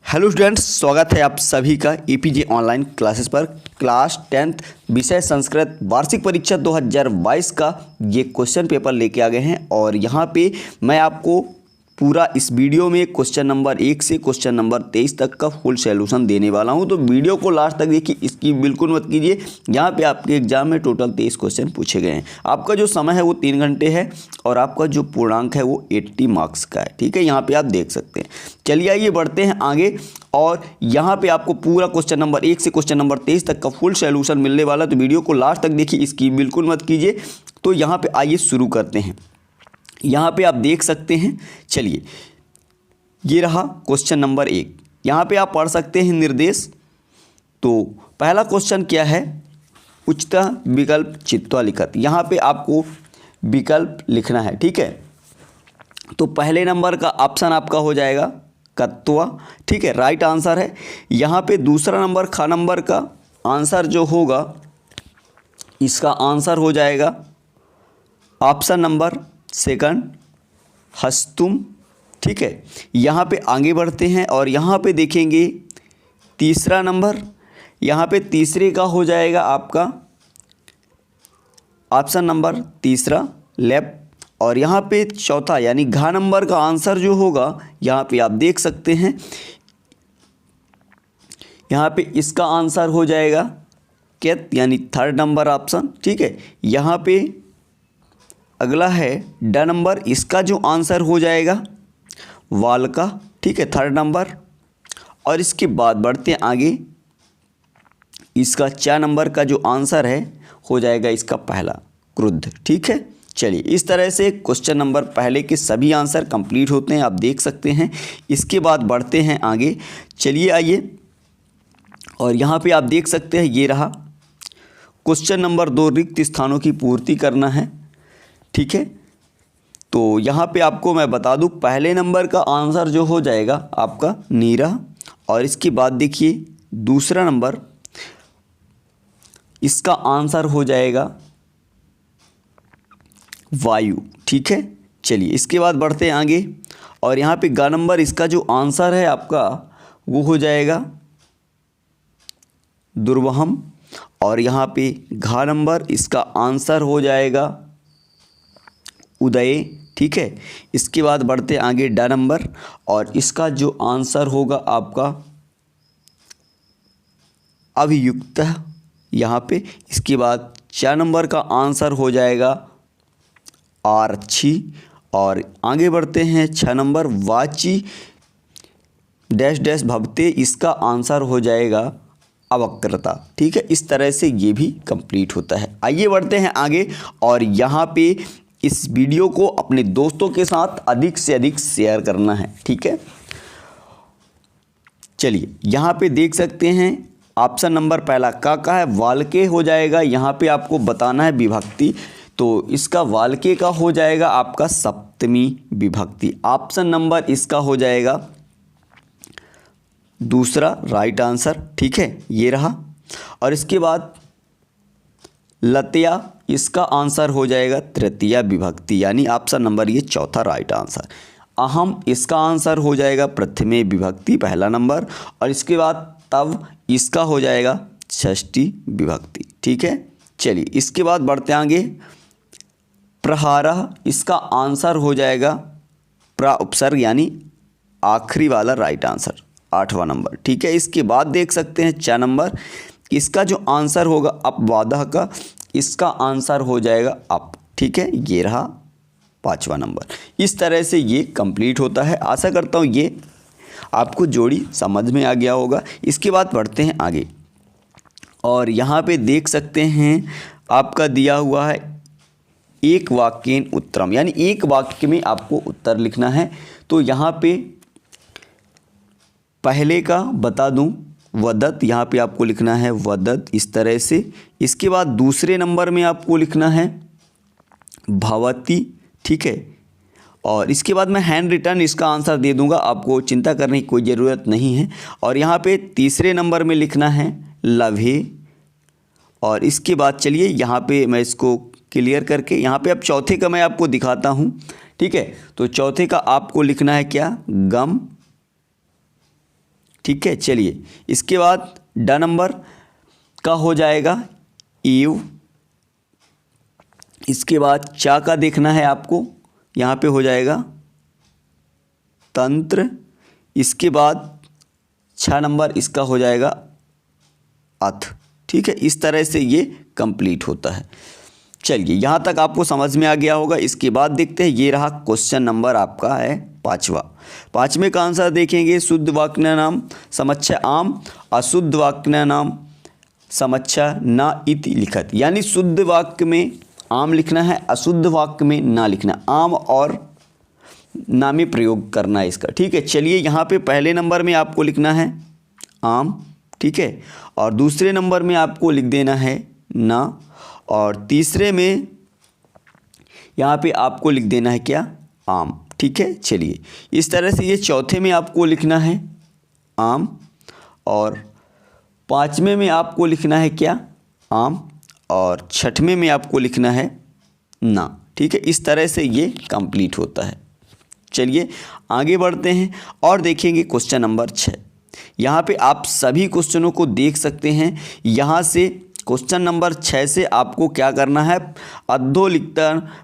Hello students, स्वागत है आप सभी का एपीजे ऑनलाइन क्लासेस पर। क्लास 10th विषय संस्कृत वार्षिक परीक्षा 2022 का ये क्वेश्चन पेपर लेके आ गए हैं। और यहाँ पे मैं आपको पूरा इस वीडियो में क्वेश्चन नंबर 1 से क्वेश्चन नंबर 23 तक का फुल सॉल्यूशन देने वाला हूँ। तो वीडियो को लास्ट तक देखिए, इसकी बिल्कुल मत कीजिए। यहाँ पे आपके एग्जाम में टोटल 23 क्वेश्चन पूछे गए हैं। आपका जो समय है वो 3 घंटे है और आपका जो पूर्णांक है वो 80 मार्क्स का है। ठीक है, यहाँ पे आप देख सकते हैं। चलिए आइए बढ़ते हैं आगे। और यहाँ पे आपको पूरा क्वेश्चन नंबर 1 से क्वेश्चन नंबर 23 तक का फुल सॉल्यूशन मिलने वाला है। तो वीडियो को लास्ट तक देखिए, इसकी बिल्कुल मत कीजिए। तो यहाँ पे आइए शुरू करते हैं। यहाँ पे आप देख सकते हैं, चलिए ये रहा क्वेश्चन नंबर 1। यहाँ पे आप पढ़ सकते हैं निर्देश। तो पहला क्वेश्चन क्या है, उच्चता विकल्प चित्वा लिखत। यहाँ पे आपको विकल्प लिखना है। ठीक है, तो पहले नंबर का ऑप्शन आपका हो जाएगा कत्वा। ठीक है, राइट आंसर है। यहाँ पे दूसरा नंबर ख नंबर का आंसर जो होगा, इसका आंसर हो जाएगा ऑप्शन नंबर सेकंड हस्तुम। ठीक है, यहाँ पे आगे बढ़ते हैं और यहाँ पे देखेंगे तीसरा नंबर। यहाँ पे तीसरे का हो जाएगा आपका ऑप्शन नंबर तीसरा लेफ्ट। और यहाँ पे चौथा यानी घ नंबर का आंसर जो होगा, यहाँ पे आप देख सकते हैं, यहाँ पे इसका आंसर हो जाएगा केत यानी थर्ड नंबर ऑप्शन। ठीक है, यहाँ पे अगला है ड नंबर, इसका जो आंसर हो जाएगा वाल का। ठीक है, थर्ड नंबर। और इसके बाद बढ़ते हैं आगे, इसका 4 नंबर का जो आंसर है हो जाएगा इसका पहला क्रुद्ध। ठीक है, चलिए इस तरह से क्वेश्चन नंबर पहले के सभी आंसर कंप्लीट होते हैं, आप देख सकते हैं। इसके बाद बढ़ते हैं आगे। चलिए आइए, और यहाँ पे आप देख सकते हैं ये रहा क्वेश्चन नंबर 2, रिक्त स्थानों की पूर्ति करना है। ठीक है, तो यहाँ पे आपको मैं बता दूँ, पहले नंबर का आंसर जो हो जाएगा आपका नीरा। और इसके बाद देखिए दूसरा नंबर, इसका आंसर हो जाएगा वायु। ठीक है, चलिए इसके बाद बढ़ते हैं आगे। और यहाँ पे ग नंबर, इसका जो आंसर है आपका वो हो जाएगा दुर्वहम। और यहाँ पे घ नंबर, इसका आंसर हो जाएगा उदय। ठीक है, इसके बाद बढ़ते आगे ड नंबर, और इसका जो आंसर होगा आपका अभियुक्त यहाँ पे। इसके बाद 4 नंबर का आंसर हो जाएगा आरक्षी। और आगे बढ़ते हैं 6 नंबर वाची डैश डैश भवते, इसका आंसर हो जाएगा अवक्रता। ठीक है, इस तरह से ये भी कंप्लीट होता है। आइए बढ़ते हैं आगे, और यहाँ पे इस वीडियो को अपने दोस्तों के साथ अधिक से अधिक शेयर करना है। ठीक है, चलिए यहाँ पे देख सकते हैं ऑप्शन नंबर पहला का है वाल्के हो जाएगा। यहाँ पे आपको बताना है विभक्ति, तो इसका वाल्के का हो जाएगा आपका सप्तमी विभक्ति। ऑप्शन नंबर इसका हो जाएगा दूसरा राइट आंसर। ठीक है, ये रहा। और इसके बाद लतिया, इसका आंसर हो जाएगा तृतीया विभक्ति, यानी ऑप्शन नंबर ये चौथा राइट आंसर। अहम, इसका आंसर हो जाएगा प्रथमे विभक्ति, पहला नंबर। और इसके बाद तव, इसका हो जाएगा षष्ठी विभक्ति। ठीक है, चलिए इसके बाद बढ़ते आगे। प्रहारः, इसका आंसर हो जाएगा प्रा उपसर्ग यानी आखिरी वाला राइट आंसर, 8वां नंबर। ठीक है, इसके बाद देख सकते हैं 4 नंबर, इसका जो आंसर होगा अपवादः का, इसका आंसर हो जाएगा अप। ठीक है, ये रहा 5वां नंबर। इस तरह से ये कंप्लीट होता है। आशा करता हूँ ये आपको जोड़ी समझ में आ गया होगा। इसके बाद बढ़ते हैं आगे, और यहाँ पे देख सकते हैं आपका दिया हुआ है एक वाक्येन उत्तरम, यानी एक वाक्य में आपको उत्तर लिखना है। तो यहाँ पे पहले का बता दूं वदत, यहाँ पे आपको लिखना है वदत, इस तरह से। इसके बाद दूसरे नंबर में आपको लिखना है भवती। ठीक है, और इसके बाद मैं हैंड रिटन इसका आंसर दे दूंगा, आपको चिंता करने की कोई ज़रूरत नहीं है। और यहाँ पे तीसरे नंबर में लिखना है लभे। और इसके बाद चलिए यहाँ पे मैं इसको क्लियर करके, यहाँ पे अब चौथे का मैं आपको दिखाता हूँ। ठीक है, तो चौथे का आपको लिखना है क्या, गम। ठीक है। चलिए इसके बाद ड नंबर का हो जाएगा ईव। इसके बाद चा का देखना है आपको, यहाँ पे हो जाएगा तंत्र। इसके बाद 6 नंबर इसका हो जाएगा अथ। ठीक है, इस तरह से ये कंप्लीट होता है। चलिए यहाँ तक आपको समझ में आ गया होगा। इसके बाद देखते हैं, ये रहा क्वेश्चन नंबर आपका है 5वां। 5वें का आंसर देखेंगे, शुद्ध वाक्य नाम समच्छ आम, अशुद्ध वाक्य नाम समच्छ न इति लिखत। यानी शुद्ध वाक्य में आम लिखना है, अशुद्ध वाक्य में ना लिखना, आम और ना में प्रयोग करना है इसका। ठीक है, चलिए यहाँ पे पहले नंबर में आपको लिखना है आम, ठीक है, और दूसरे नंबर में आपको लिख देना है ना, और तीसरे में यहाँ पे आपको लिख देना है क्या, आम। ठीक है, चलिए इस तरह से ये चौथे में आपको लिखना है आम, और 5वें में आपको लिखना है क्या, आम, और 6वें में आपको लिखना है ना। ठीक है, इस तरह से ये कंप्लीट होता है। चलिए आगे बढ़ते हैं और देखेंगे क्वेश्चन नंबर 6। यहाँ पे आप सभी क्वेश्चनों को देख सकते हैं। यहाँ से क्वेश्चन नंबर 6 से आपको क्या करना है, अधोलिखित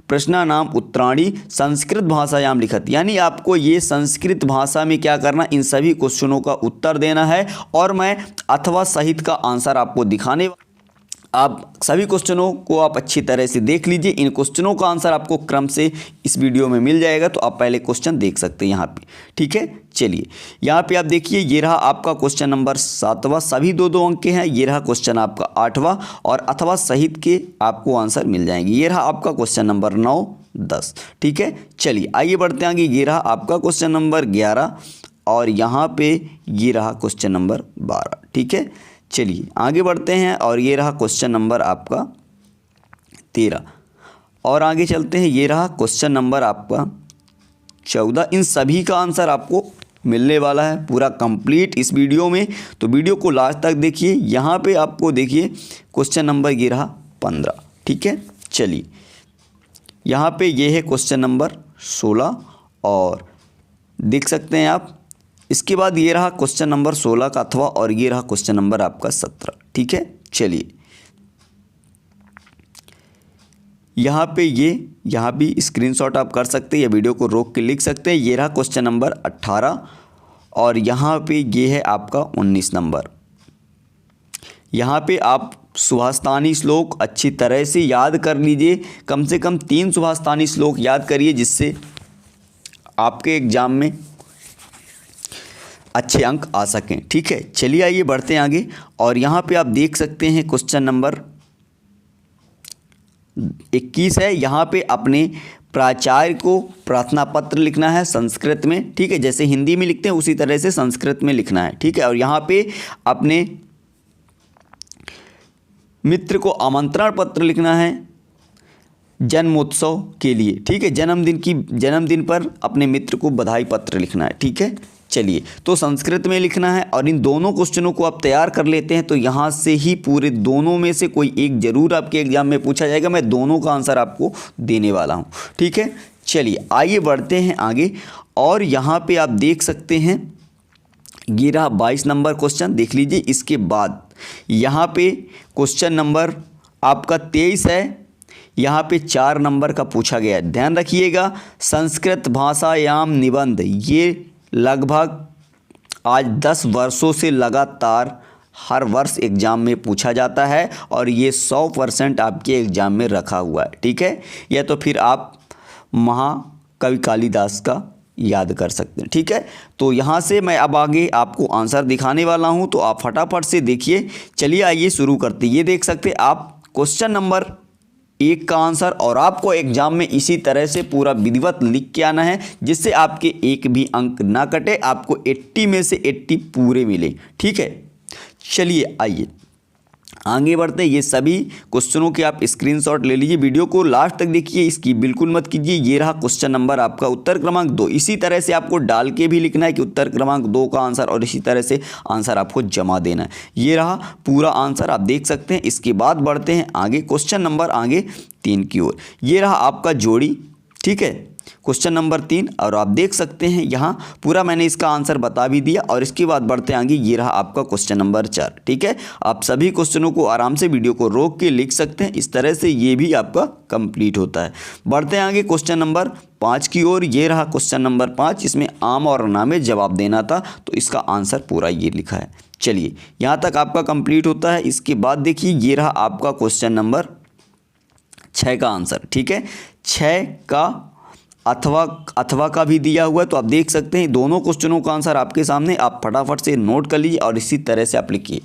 प्रश्नानाम उत्तराणि संस्कृत भाषायाम लिखत। यानी आपको ये संस्कृत भाषा में क्या करना, इन सभी क्वेश्चनों का उत्तर देना है, और मैं अथवा सहित का आंसर आपको दिखाने। आप सभी क्वेश्चनों को आप अच्छी तरह से देख लीजिए। इन क्वेश्चनों का आंसर आपको क्रम से इस वीडियो में मिल जाएगा, तो आप पहले क्वेश्चन देख सकते हैं यहाँ पे। ठीक है, चलिए यहाँ पे आप देखिए, ये रहा आपका क्वेश्चन नंबर 7वां, सभी दो अंक के हैं। ये रहा क्वेश्चन आपका 8वां, और अथवा सहित के आपको आंसर मिल जाएंगे। ये रहा आपका क्वेश्चन नंबर 9, 10। ठीक है, चलिए आइए बढ़ते आगे। ये रहा आपका क्वेश्चन नंबर 11, और यहाँ पे ये रहा क्वेश्चन नंबर 12। ठीक है, चलिए आगे बढ़ते हैं, और ये रहा क्वेश्चन नंबर आपका 13, और आगे चलते हैं। ये रहा क्वेश्चन नंबर आपका 14। इन सभी का आंसर आपको मिलने वाला है पूरा कंप्लीट इस वीडियो में, तो वीडियो को लास्ट तक देखिए। यहाँ पे आपको देखिए क्वेश्चन नंबर ये रहा 15। ठीक है, चलिए यहाँ पे ये है क्वेश्चन नंबर 16, और देख सकते हैं आप। इसके बाद ये रहा क्वेश्चन नंबर 16 का अथवा, और ये रहा क्वेश्चन नंबर आपका 17। ठीक है, चलिए यहाँ पे यहाँ भी स्क्रीनशॉट आप कर सकते हैं या वीडियो को रोक के लिख सकते हैं। ये रहा क्वेश्चन नंबर 18, और यहाँ पे ये है आपका 19 नंबर। यहाँ पे आप सुभाषतानी श्लोक अच्छी तरह से याद कर लीजिए, कम से कम 3 सुभाषतानी श्लोक याद करिए, जिससे आपके एग्जाम में अच्छे अंक आ सकें। ठीक है, चलिए आइए बढ़ते हैं आगे, और यहाँ पे आप देख सकते हैं क्वेश्चन नंबर 21 है। यहाँ पे अपने प्राचार्य को प्रार्थना पत्र लिखना है संस्कृत में। ठीक है, जैसे हिंदी में लिखते हैं उसी तरह से संस्कृत में लिखना है। ठीक है, और यहाँ पे अपने मित्र को आमंत्रण पत्र लिखना है जन्मोत्सव के लिए। ठीक है, जन्मदिन पर अपने मित्र को बधाई पत्र लिखना है। ठीक है, चलिए तो संस्कृत में लिखना है, और इन दोनों क्वेश्चनों को आप तैयार कर लेते हैं तो यहाँ से ही पूरे दोनों में से कोई एक जरूर आपके एग्जाम में पूछा जाएगा। मैं दोनों का आंसर आपको देने वाला हूँ। ठीक है, चलिए आइए बढ़ते हैं आगे, और यहाँ पे आप देख सकते हैं ये रहा 22 नंबर क्वेश्चन, देख लीजिए। इसके बाद यहाँ पे क्वेश्चन नंबर आपका 23 है। यहाँ पे 4 नंबर का पूछा गया है, ध्यान रखिएगा। संस्कृत भाषायाम निबंध, ये लगभग आज 10 वर्षों से लगातार हर वर्ष एग्ज़ाम में पूछा जाता है, और ये 100% आपके एग्ज़ाम में रखा हुआ है। ठीक है, या तो फिर आप महाकवि कालिदास का याद कर सकते हैं। ठीक है, तो यहाँ से मैं अब आगे आपको आंसर दिखाने वाला हूँ, तो आप फटाफट से देखिए। चलिए आइए शुरू करते हैं। ये देख सकते हैं आप क्वेश्चन नंबर 1 का आंसर, और आपको एग्जाम में इसी तरह से पूरा विधिवत लिख के आना है, जिससे आपके एक भी अंक ना कटे, आपको 80 में से 80 पूरे मिले। ठीक है, चलिए आइए आगे बढ़ते हैं। ये सभी क्वेश्चनों के आप स्क्रीनशॉट ले लीजिए, वीडियो को लास्ट तक देखिए, इसकी बिल्कुल मत कीजिए। ये रहा क्वेश्चन नंबर आपका उत्तर क्रमांक 2। इसी तरह से आपको डाल के भी लिखना है कि उत्तर क्रमांक 2 का आंसर, और इसी तरह से आंसर आपको जमा देना है। ये रहा पूरा आंसर, आप देख सकते हैं। इसके बाद बढ़ते हैं आगे, क्वेश्चन नंबर आगे 3 की ओर। ये रहा आपका जोड़ी। ठीक है, क्वेश्चन नंबर 3 और आप देख सकते हैं यहाँ पूरा मैंने इसका आंसर बता भी दिया। और इसके बाद बढ़ते आगे, ये रहा आपका क्वेश्चन नंबर 4। ठीक है, आप सभी क्वेश्चनों को आराम से वीडियो को रोक के लिख सकते हैं, इस तरह से ये भी आपका कंप्लीट होता है। बढ़ते आगे क्वेश्चन नंबर 5 की ओर। ये रहा क्वेश्चन नंबर 5, इसमें आम और ना में जवाब देना था, तो इसका आंसर पूरा ये लिखा है। चलिए यहाँ तक आपका कंप्लीट होता है। इसके बाद देखिए ये रहा आपका क्वेश्चन नंबर 6 का आंसर। ठीक है, 6 का अथवा का भी दिया हुआ है, तो आप देख सकते हैं दोनों क्वेश्चनों का आंसर आपके सामने। आप फटाफट से नोट कर लीजिए और इसी तरह से आप लिखिए।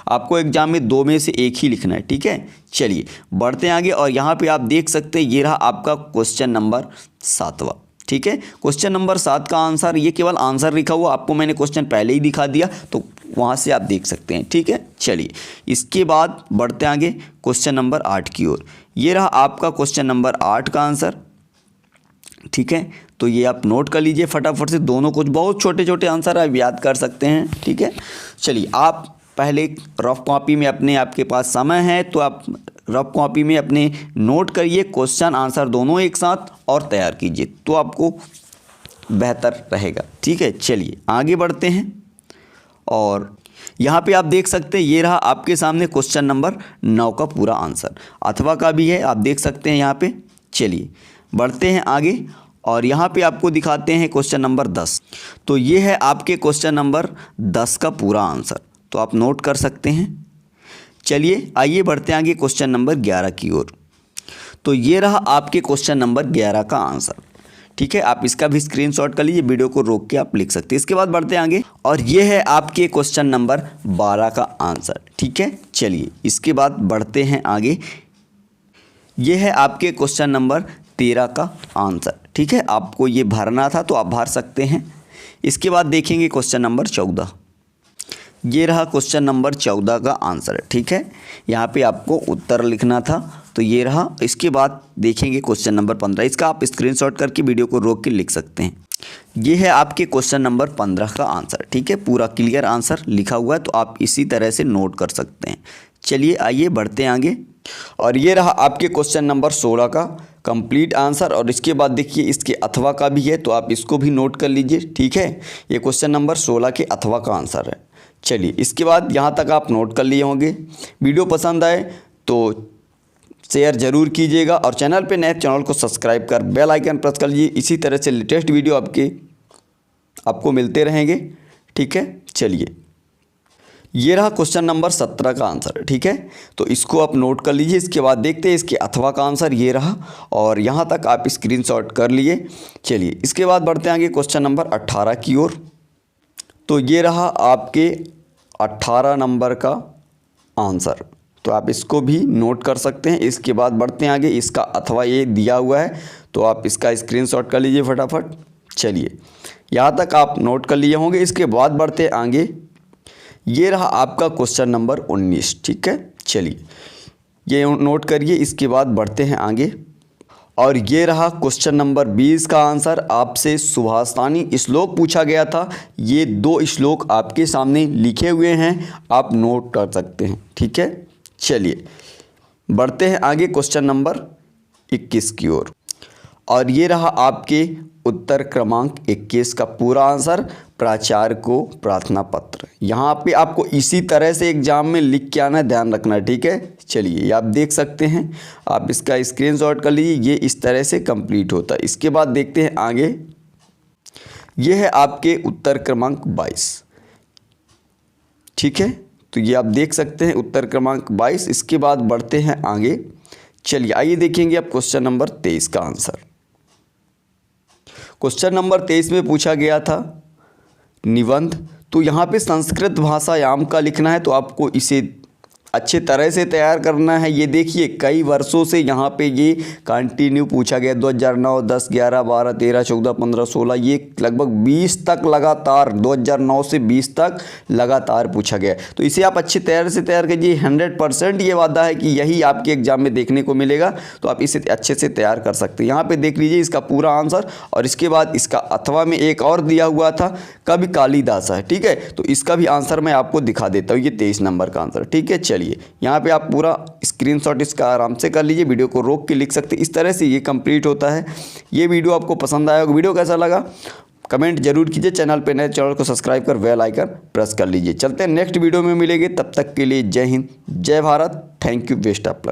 आपको एग्जाम में 2 में से एक ही लिखना है। ठीक है, चलिए बढ़ते आगे और यहाँ पे आप देख सकते हैं ये रहा आपका क्वेश्चन नंबर 7वां। ठीक है, क्वेश्चन नंबर 7 का आंसर, ये केवल आंसर लिखा हुआ, आपको मैंने क्वेश्चन पहले ही दिखा दिया, तो वहाँ से आप देख सकते हैं। ठीक है, चलिए इसके बाद बढ़ते आगे क्वेश्चन नंबर 8 की ओर। ये रहा आपका क्वेश्चन नंबर 8 का आंसर। ठीक है, तो ये आप नोट कर लीजिए फटाफट से, दोनों कुछ बहुत छोटे छोटे आंसर आप याद कर सकते हैं। ठीक है, चलिए आप पहले रफ कॉपी में अपने, आपके पास समय है तो आप रफ कॉपी में अपने नोट करिए क्वेश्चन आंसर दोनों एक साथ और तैयार कीजिए, तो आपको बेहतर रहेगा। ठीक है, चलिए आगे बढ़ते हैं और यहाँ पे आप देख सकते हैं ये रहा आपके सामने क्वेश्चन नंबर 9 का पूरा आंसर। अथवा का भी है, आप देख सकते हैं यहाँ पे। चलिए बढ़ते हैं आगे और यहाँ पे आपको दिखाते हैं क्वेश्चन नंबर 10। तो ये है आपके क्वेश्चन नंबर 10 का पूरा आंसर, तो आप नोट कर सकते हैं। चलिए आइए बढ़ते हैं आगे क्वेश्चन नंबर 11 की ओर। तो ये रहा आपके क्वेश्चन नंबर 11 का आंसर। ठीक है, आप इसका भी स्क्रीनशॉट कर लीजिए, वीडियो को रोक के आप लिख सकते हैं। इसके बाद बढ़ते हैं आगे और ये है आपके क्वेश्चन नंबर 12 का आंसर। ठीक है, चलिए इसके बाद बढ़ते हैं आगे। ये है आपके क्वेश्चन नंबर 13 का आंसर। ठीक है, आपको ये भरना था तो आप भर सकते हैं। इसके बाद देखेंगे क्वेश्चन नंबर 14। ये रहा क्वेश्चन नंबर 14 का आंसर। ठीक है, यहाँ पे आपको उत्तर लिखना था, तो ये रहा। इसके बाद देखेंगे क्वेश्चन नंबर 15, इसका आप स्क्रीनशॉट करके वीडियो को रोक के लिख सकते हैं। ये है आपके क्वेश्चन नंबर 15 का आंसर। ठीक है, पूरा क्लियर आंसर लिखा हुआ है, तो आप इसी तरह से नोट कर सकते हैं। चलिए आइए बढ़ते हैं आगे और ये रहा आपके क्वेश्चन नंबर 16 का कंप्लीट आंसर। और इसके बाद देखिए इसके अथवा का भी है, तो आप इसको भी नोट कर लीजिए। ठीक है, ये क्वेश्चन नंबर 16 के अथवा का आंसर है। चलिए इसके बाद यहाँ तक आप नोट कर लिए होंगे। वीडियो पसंद आए तो शेयर ज़रूर कीजिएगा और चैनल पे नए चैनल को सब्सक्राइब कर बेल आइकन प्रेस कर लीजिए। इसी तरह से लेटेस्ट वीडियो आपको मिलते रहेंगे। ठीक है, चलिए ये रहा क्वेश्चन नंबर 17 का आंसर। ठीक है, तो इसको आप नोट कर लीजिए। इसके बाद देखते हैं इसके अथवा का आंसर। ये रहा और यहाँ तक आप स्क्रीनशॉट कर लिए। चलिए इसके बाद बढ़ते हैं आगे क्वेश्चन नंबर 18 की ओर। तो ये रहा आपके 18 नंबर का आंसर, तो आप इसको भी नोट कर सकते हैं। इसके बाद बढ़ते हैं आगे, इसका अथवा ये दिया हुआ है, तो आप इसका स्क्रीनशॉट कर लीजिए फटाफट। चलिए यहाँ तक आप नोट कर लिए होंगे। इसके बाद बढ़ते हैं आगे। ये रहा आपका क्वेश्चन नंबर 19। ठीक है, चलिए ये नोट करिए। इसके बाद बढ़ते हैं आगे और ये रहा क्वेश्चन नंबर 20 का आंसर। आपसे सुभाषतानी श्लोक पूछा गया था। ये 2 श्लोक आपके सामने लिखे हुए हैं, आप नोट कर सकते हैं। ठीक है, चलिए बढ़ते हैं आगे क्वेश्चन नंबर 21 की ओर और ये रहा आपके उत्तर क्रमांक 21 का पूरा आंसर। प्राचार्य को प्रार्थना पत्र। यहाँ पे आपको इसी तरह से एग्जाम में लिख के आना, ध्यान रखना। ठीक है, चलिए ये आप देख सकते हैं, आप इसका स्क्रीनशॉट कर लीजिए। ये इस तरह से कंप्लीट होता है। इसके बाद देखते हैं आगे। ये है आपके उत्तर क्रमांक 22। ठीक है, तो ये आप देख सकते हैं उत्तर क्रमांक 22। इसके बाद बढ़ते हैं आगे। चलिए आइए देखेंगे आप क्वेश्चन नंबर 23 का आंसर। क्वेश्चन नंबर 23 में पूछा गया था निबंध। तो यहाँ पे संस्कृत भाषायाम का लिखना है, तो आपको इसे अच्छे तरह से तैयार करना है। ये देखिए कई वर्षों से यहाँ पे ये कंटिन्यू पूछा गया। 2009, 10, 11, 12, 13, 14, 15, 16, ये लगभग 20 तक लगातार, 2009 से 20 तक लगातार पूछा गया। तो इसे आप अच्छी तरह से तैयार कीजिए। 100% ये वादा है कि यही आपके एग्जाम में देखने को मिलेगा, तो आप इसे अच्छे से तैयार कर सकते हैं। यहाँ पर देख लीजिए इसका पूरा आंसर। और इसके बाद इसका अथवा में एक और दिया हुआ था, कवि कालिदास है। ठीक है, तो इसका भी आंसर मैं आपको दिखा देता हूँ। ये 23 नंबर का आंसर। ठीक है, चलिए चलिए यहाँ पे आप पूरा स्क्रीनशॉट इसका आराम से कर लीजिए, वीडियो को रोक के लिख सकते हैं। इस तरह से ये कंप्लीट होता है। ये वीडियो आपको पसंद आया होगा। वीडियो कैसा लगा कमेंट जरूर कीजिए। चैनल पे नए, चैनल को सब्सक्राइब कर बेल आइकन प्रेस कर लीजिए। चलते हैं नेक्स्ट वीडियो में मिलेंगे, तब तक के लिए जय हिंद, जय Bharat. Thank you, best of luck.